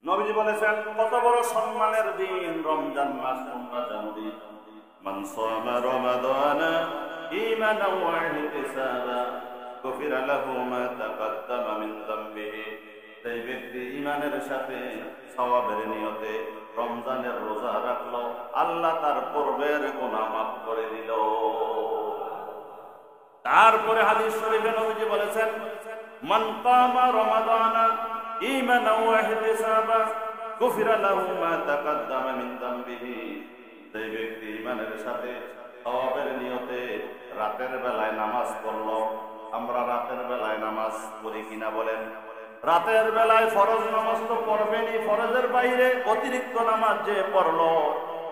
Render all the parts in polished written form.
নবীজি বলেছেন কত বড় সম্মানের দিন রমজান মাস, তোমরা জানো দিন। মান সামা রমাদানা ঈমানান ওয়া ইহতিসাবা গুফিরা লাহু মা তাকাদ্দামা মিন যামবিহি। সেই ব্যক্তি ঈমানের সাথে সওয়াবের নিয়তে রমজানের রোজা রাখলো, আল্লাহ তার পূর্বের গুনাহ মাফ করে দিল। তারপরে হাদিস শরীফে নবীজি বলেছেন মান কামা রমাদানা ঈমানান ওয়া ইহতিসাবা গুফিরা লাহু মা তাকাদ্দামা মিন যামবিহি। সেই ব্যক্তি ঈমানের সাথে সওয়াবের নিয়তে রাতের বেলায় নামাজ পড়লো। আমরা রাতের বেলায় নামাজ পড়ি কিনা বলেন? রাতের বেলায় ফরজ নামাজ তো পড়বেনই, ফরজের বাইরে অতিরিক্ত নামাজ যে পড়লো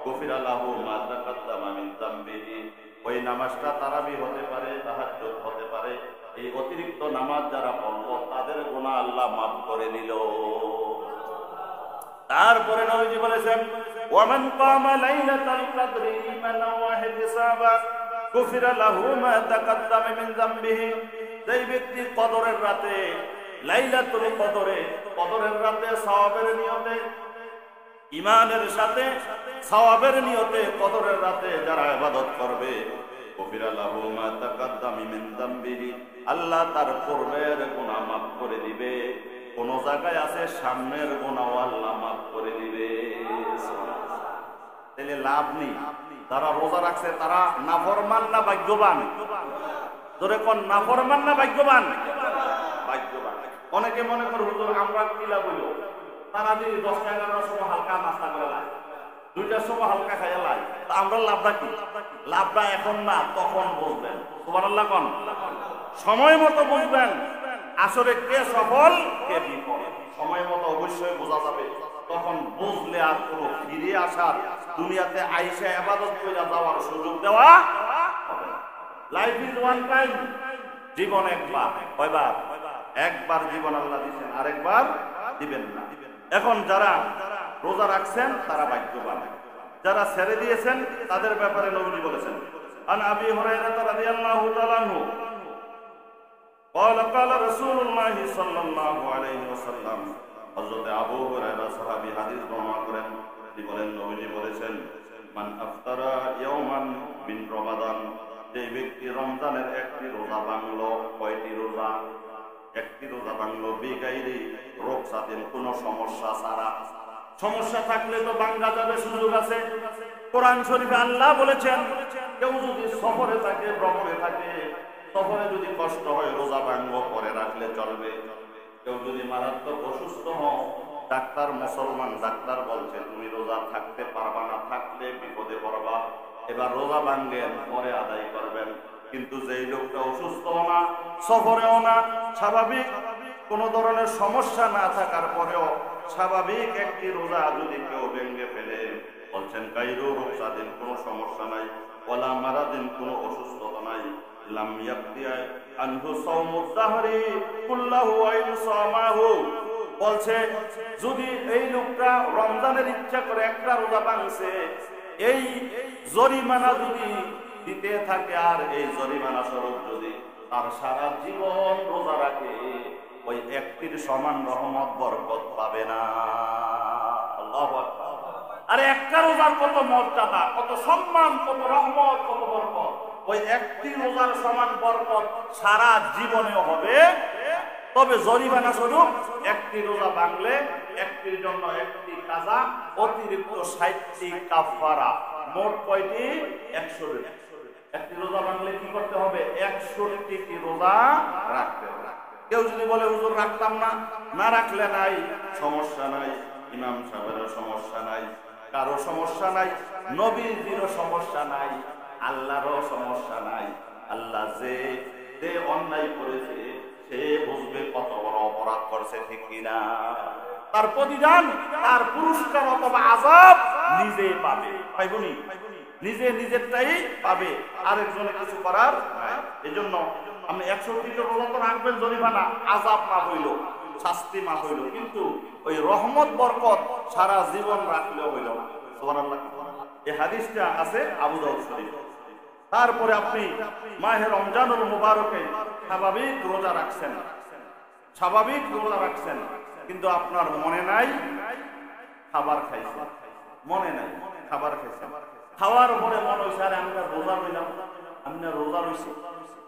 গুফিরা লাহু মা তাকাদ্দামা মিন যামবিহি, ওই নামাজটা তারাবি হতে পারে, তাহাজ্জুদ হতে পারে, এই অতিরিক্ত নামাজ যারা পড়লো তাদের গুনাহ আল্লাহ মাফ করে নিল। তারপরে নবীজি বলেছেন ওয়ামান কামা লাইলাতাল কদরি ঈমানান ওয়া ইহতিসাবা গুফিরা লাহু মা তাকাদ্দামা মিন যামবিহি। যেই ব্যক্তি কদরের রাতে, লাইলাতুল কদরে, কদরের রাতে সওয়াবের নিয়তে, ঈমানের সাথে সওয়াবের নিয়তে কদরের রাতে যারা ইবাদত করবে গুফিরা লাহু মা তাকাদ্দামা মিন যামবিহি, আল্লাহ তার পূর্বের গুনাহ মাফ করে দিবে। কোন জায়গায় আছে সামনের গুনাহ আল্লাহ মাফ করে দিবে। তাহলে লাভ নেই। যারা রোজা রাখছে তারা নাফরমান না ভাগ্যবান? ধরে কোন নাফরমান না ভাগ্যবান? ভাগ্যবান। অনেকে মনে করে হুজুর আমরা কি লাভ হইল, তারা যদি 10-11টার সময় হালকা নাস্তা করে লাই, 2টার সময় হালকা খাইয়া লাই, তা আমরা লাভটা কি? লাভটা এখন না, তখন বুঝবেন। সুবহানাল্লাহ কোন সময় মতো বুঝবেন আসলে কে সফল কে বিফল। সময় মতো অবশ্যই বোঝা যাবে, তখন বুঝলে আর কোনো ফিরে আসার, দুনিয়াতে আইসা ইবাদত করে যাওয়ার সুযোগ দেওয়া হবে না। লাইফ ইজ ওয়ান টাইম, জীবন একবার। কয়বার? একবার জীবন আল্লাহ দিবেন, আরেকবার দিবেন না। এখন যারা রোজা রাখছেন তারা ভাগ্যবান, যারা ছেড়ে দিয়েছেন তাদের ব্যাপারে নবী বলেছেন আন আবি হুরায়রা রাদিয়াল্লাহু তাআলা আনহু قال قال رسول الله صلى الله عليه وسلم। হযরত আবু হুরায়রা সাহাবী হাদিস বর্ণনা করেন, তিনি বলেন নবীজি বলেছেন মান আফতারা ইয়াওমান মিন রমাদান, যে ব্যক্তি রমজানের একটি রোজা ভাঙলো, কয়টি রোজা? একটি রোজা ভাঙলো বিগাইরি রোকসাতিন, কোনো সমস্যা ছাড়া। সমস্যা থাকলে তো ভাঙা যাবে, সুযোগ আছে। কোরআন শরীফে আল্লাহ বলেছেন কেউ যদি সফরে থাকে, ভ্রমণে থাকে, সফরে যদি কষ্ট হয় রোজা ভাঙবো, পরে রাখলে চলবে। কেউ যদি মারাত্মক অসুস্থ হও, ডাক্তার, মুসলমান ডাক্তার বলছে তুমি রোজা থাকতে পারবা না, থাকলে বিপদে পড়বা, এবার রোজা ভাঙবেন, পরে আদায় করবেন। কিন্তু যেই লোকটা অসুস্থ না, সফরেও না, স্বাভাবিক কোন ধরনের সমস্যা না থাকার পরেও স্বাভাবিক একটি রোজা যদি কেউ ভেঙে ফেলে, বলছেন কাইরু রোকসাদিন, কোনো সমস্যা নাই, ওয়ালা মারাদিন, কোনো অসুস্থতা নাই, লাম ইয়াকতিয়া আনহু সাওমুদ দাহরি কুল্লাহু ওয়া ইনসামাহু। বলছে যদি এই লোকটা রমজানের ইচ্ছা করে একটা রোজা ভাঙছে, এই জরিমানা যদি দিতে থাকে আর এই জরিমানা স্বরূপ যদি তার সারা জীবন রোজা রাখে, ওই একটির সমান রহমত বরকত পাবে না। আল্লাহু আকবার। আরে একটা রোজার কত মর্যাদা, কত সম্মান, কত রহমত, কত বরকত, ওই একটি রোজার সমান বরকত সারা জীবনেও হবে। তবে জরিমানা স্বরূপ একটি রোজা ভাঙলে একটির জন্য একটি কাজা, অতিরিক্ত 60টি কাফারা, মোট কয়টি? 100। একটি রোজা ভাঙলে কি করতে হবে? 61টি রোজা রাখতে হবে। কেউ যদি বলে হুজুর রাখতাম না, না রাখলে নাই, সমস্যা নাই, ইমাম সাহেবেরও সমস্যা নাই, কারো সমস্যা নাই, নবীজিরও সমস্যা নাই, আল্লাহরও সমস্যা নাই। আল্লাহ যে অন্যায় করেছে সে বুঝবে কত বড় অপরাধ করছে, ঠিক কিনা? তার প্রতিদান, তার পুরস্কার অথবা আযাব নিজে পাবে, পাইবনি? নিজে নিজেরটাই পাবে, আরেকজনে কিছু করার নাই। এজন্য আপনি 100টি রোজা তো রাখবেন, জরিমানা, আযাব মাফ হইল, শাস্তি মাফ হইল, কিন্তু ওই রহমত বরকত সারা জীবন রাখলেও হইল না। সুবহানাল্লাহ। এই হাদিসটা আছে আবু দাউদ শরীফ। তারপরে আপনি মাহে রমজানুল মুবারকে স্বাভাবিক রোজা রাখছেন, স্বাভাবিক রোজা রাখছেন, কিন্তু আপনার মনে নাই খাবার খাইছে, মনে নাই খাবার খাইছে, খাওয়ার পরে মনে হয়েছে আরে আমরা রোজা রইলাম, আমরা রোজা রইছি,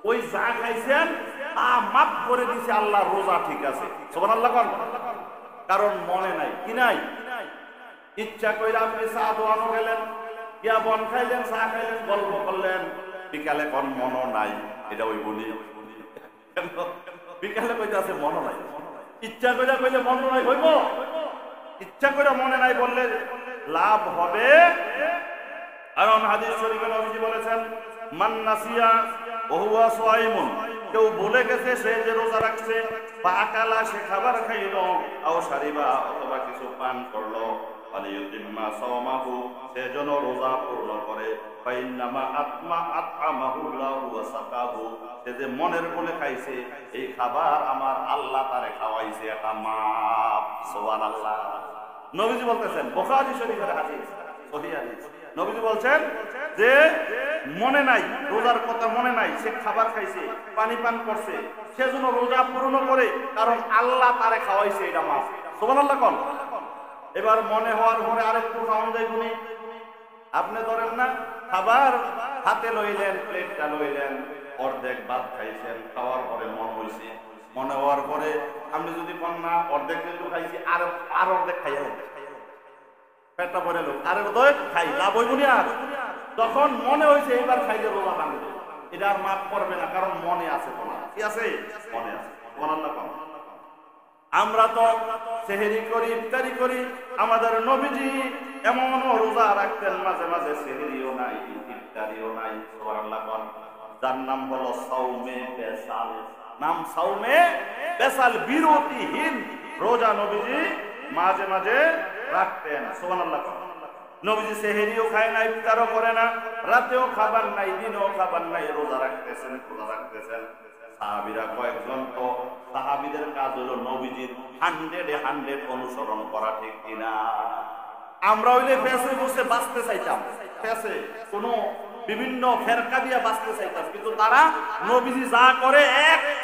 ওই যা খাইছেন তা মাফ করে দিছে আল্লাহ, রোজা ঠিক আছে। সুবহানাল্লাহ কোন, কারণ মনে নাই কি নাই। ইচ্ছা কইরা আপনি চা দোয়ানো গেলেন, ইয়া বন খাইলেন, চা খাইলেন, গল্প করলেন, বিকালে কোন মনও নাই, এটা ওই বলি বিকালে কইতে আছে মনও নাই। ইচ্ছা কইরা কইলে মন নাই হইব, ইচ্ছা কইরা মনে নাই বললে লাভ হবে। কারণ হাদিস শরীফে নবীজি বলেছেন মান নাসিয়া ওয়া হুয়া সাইমুন, কেউ ভুলে গেছে সে যে রোজা রাখছে, বা আকালা সে খাবার খাইলো, আও শারিবা অথবা কিছু পান করলো, ফালিয়ুতিম্মা সাওমাহু সে যেন রোজা পূর্ণ করে, ফাইন্নামা আত'আমাহুল্লাহু ওয়া সাকাহু সে যে মনের বলে খাইছে, এই খাবার আমার আল্লাহ তারে খাওয়াইছে, এটা মাপ। সুবহানাল্লাহ। নবীজি বলতেছেন, বুখারী শরীফের হাদিস, সহিহ হাদিস, নবীজি বলছেন যে মনে নাই, রোজার কথা মনে নাই, সে খাবার খাইছে, পানি পান করছে, সে যেন রোজা পূর্ণ করে, কারণ আল্লাহ তারে খাওয়াইছে, এটা মাপ। সুবহানাল্লাহ কোন। এবার মনে হওয়ার পরে আরেকটু খাওয়ান যাইবনি। আপনি ধরেন না খাবার হাতে লইলেন, প্লেটটা লইলেন, অর্ধেক ভাত খাইছেন, খাওয়ার পরে মনে হয়েছে, মনে হওয়ার পরে আপনি যদি কোন না অর্ধেক কিন্তু খাইছি, আর অর্ধেক খাইলেন, পেটটা ভরে লোক আর খাই, লাভ হইবনি। আর তখন মনে হয়েছে এইবার খাইলে রোজা ভাঙবে, এটা আর মাফ করবে না, কারণ মনে আছে তোমার, কি আছে, মনে আছে। সুবহানাল্লাহ কোন। আমরা তো সেহরি করি, ইফতারি করি, আমাদের নবীজি এমনও রোজা রাখতেন মাঝে মাঝে সেহরিও নাই, ইফতারিও নাই। সুবহানাল্লাহ কোন। যার নাম হলো সাওমে বেসাল, নাম সাওমে বেসাল, বিরতিহীন রোজা নবীজি মাঝে মাঝে রাখতেন। সুবহানাল্লাহ কোন। নবীজি সেহরিও খায় না, ইফতারও করে না, রাতেও খাবার নাই, দিনেও খাবার নাই, রোজা রাখতেছেন, রোজা রাখতেছেন। সাহাবীরা কয়েকজন, তো সাহাবীদের কাজ হলো নবীজির 100% অনুসরণ করা, ঠিক কিনা? আমরা হইলে ফেসে বসে বাঁচতে চাইতাম, ফেসে কোনো বিভিন্ন ফেরকা দিয়ে বাঁচতে চাইতাম, কিন্তু তারা নবীজি যা করে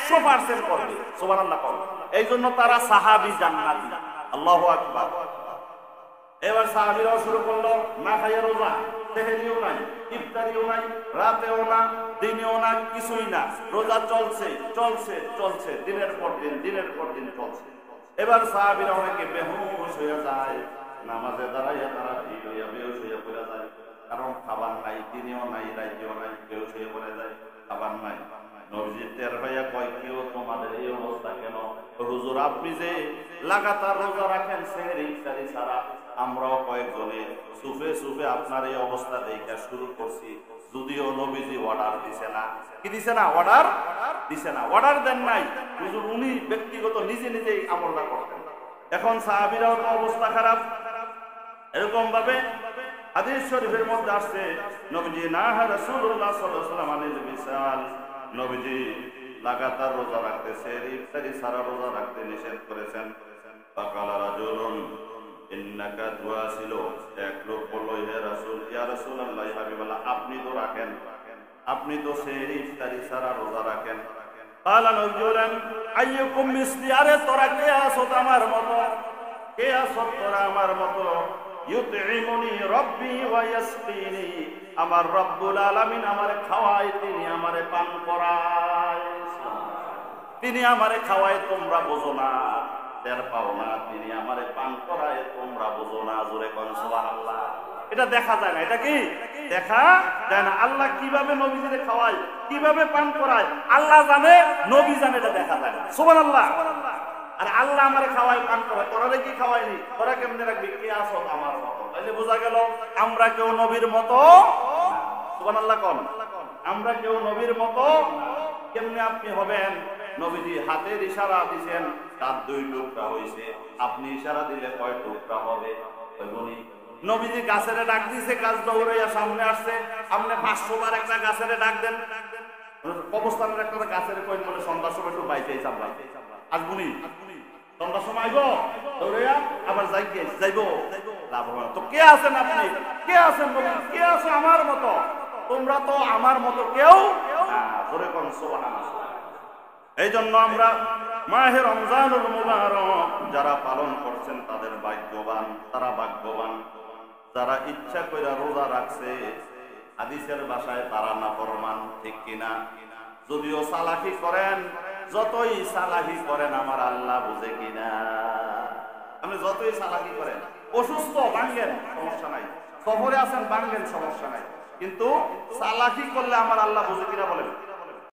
100% করবে। সুবহানাল্লাহ কোন। এই জন্য তারা সাহাবী জান্নাতি। আল্লাহু আকবার। এবার সাহাবীরাও শুরু করলো না খাইয়া রোজা, সেহরিও নাই, ইফতারিও নাই, রাতেও না, দিনেও না, কিছুই না, রোজা চলছে চলছে চলছে, দিনের পর দিন, দিনের পর দিন চলছে। এবার সাহাবীরা অনেকে বেহুশ হয়ে যায়, নামাজে দাঁড়াইয়া তারা ঠিক হইয়া বেহুশ হইয়া পড়ে যায়, কারণ খাবার নাই, দিনেও নাই, রাতেও নাই, বেহুশ হয়ে পড়ে যায়, খাবার নাই। নবীজি টের হইয়া কয়, কেউ তোমাদের এই অবস্থা কেন? হুজুর আপনি যে লাগাতার রোজা রাখেন সেহরি ইফতারি ছাড়া, আমরাও কয়েকজনে সুফে সুফে আপনার এই অবস্থা দেখা শুরু করছি, যদিও নবীজি অর্ডার দিছে না। কি দিছে না? অর্ডার দিছে না, অর্ডার দেন নাই। হুজুর উনি ব্যক্তিগত নিজে নিজেই আমলটা করতেন। এখন সাহাবীরাও তো অবস্থা খারাপ। এরকম ভাবে হাদিস শরীফের মধ্যে আসছে, নবীজি নাহা রাসূলুল্লাহ সাল্লাল্লাহু আলাইহি ওয়াসাল্লাম আনিল বিসাল, নবীজি লাগাতার রোজা রাখতেছে, ইফতারি ছাড়া রোজা রাখতে নিষেধ করেছেন। ফাকালা রাজুলুন ইন্নাকা তুয়াসিলু, এক লোক বলল, হে রাসূল, ইয়া রাসূলুল্লাহ, হাবিবাল্লাহ, আপনি তো রাখেন, আপনি তো সেহরি ইফতারি ছাড়া রোজা রাখেন। কালা নবীজি, আইয়ুকুম মিসলি, আরে তোরা কে আছো আমার মতো, কে আছো তোরা আমার মতো? ইউতঈমুনি রাব্বি ওয়া ইয়াসকিনি, আমার রব্বুল আলামিন আমারে খাওয়ায়, তিনি আমারে পান করায়, তিনি আমারে খাওয়ায়, তোমরা বোঝো না, টের পাও না, তিনি আমারে পান করায়, তোমরা বোঝো না। জোরে কোন সুবহানাল্লাহ। এটা দেখা যায় না, এটা কি দেখা যায় না? আল্লাহ কিভাবে নবীজিরে খাওয়ায়, কিভাবে পান করায়, আল্লাহ জানে, নবী জানে, এটা দেখা যায় না। সুবহানাল্লাহ। আর আল্লাহ আমারে খাওয়ায়, পান করায়, তোরা কি খাওয়ায়নি, তোরা কেমনে রাখবি? কে আসো আমার মতো? তাইলে বোঝা গেল আমরা কেউ নবীর মতো। সুবহানাল্লাহ কোন। আমরা কেউ নবীর মতো। কেমনে আপনি হবেন? নবীজি হাতের ইশারা দিয়েছেন, তার 2 টুকরা হইছে, আপনি ইশারা দিলে কয় টুকরা হবে? নবীজি গাছের ডাক দিয়েছে, গাছ দৌড়াইয়া সামনে আসছে, আপনি 500 বার একটা গাছের ডাক দেন, কবরস্থানের একটা গাছের কইন বলে সন্ধ্যার সময় একটু বাইতে আমরা আসবুনি, সন্ধ্যার সময় আইব, দৌড়াইয়া আবার যাইবো, লাভ হবে না। তো কে আছেন আপনি? কে আছেন নবী? কে আছো আমার মতো? তোমরা তো আমার মতো কেউ না। জোরে কোন সুবহানাল্লাহ। এই জন্য আমরা মাহে রমজানুল মুবারক যারা পালন করছেন তাদের ভাগ্যবান, তারা ভাগ্যবান। যারা ইচ্ছা করে রোজা রাখছে হাদিসের ভাষায় তারা নাফরমান, ঠিক কিনা? যদিও চালাকি করেন, যতই চালাকি করেন আমার আল্লাহ বুঝে কিনা। আপনি যতই চালাকি করেন, অসুস্থ ভাঙ্গেন সমস্যা নাই, সফরে আছেন ভাঙ্গেন সমস্যা নাই, কিন্তু চালাকি করলে আমার আল্লাহ বুঝে কিনা বলেন?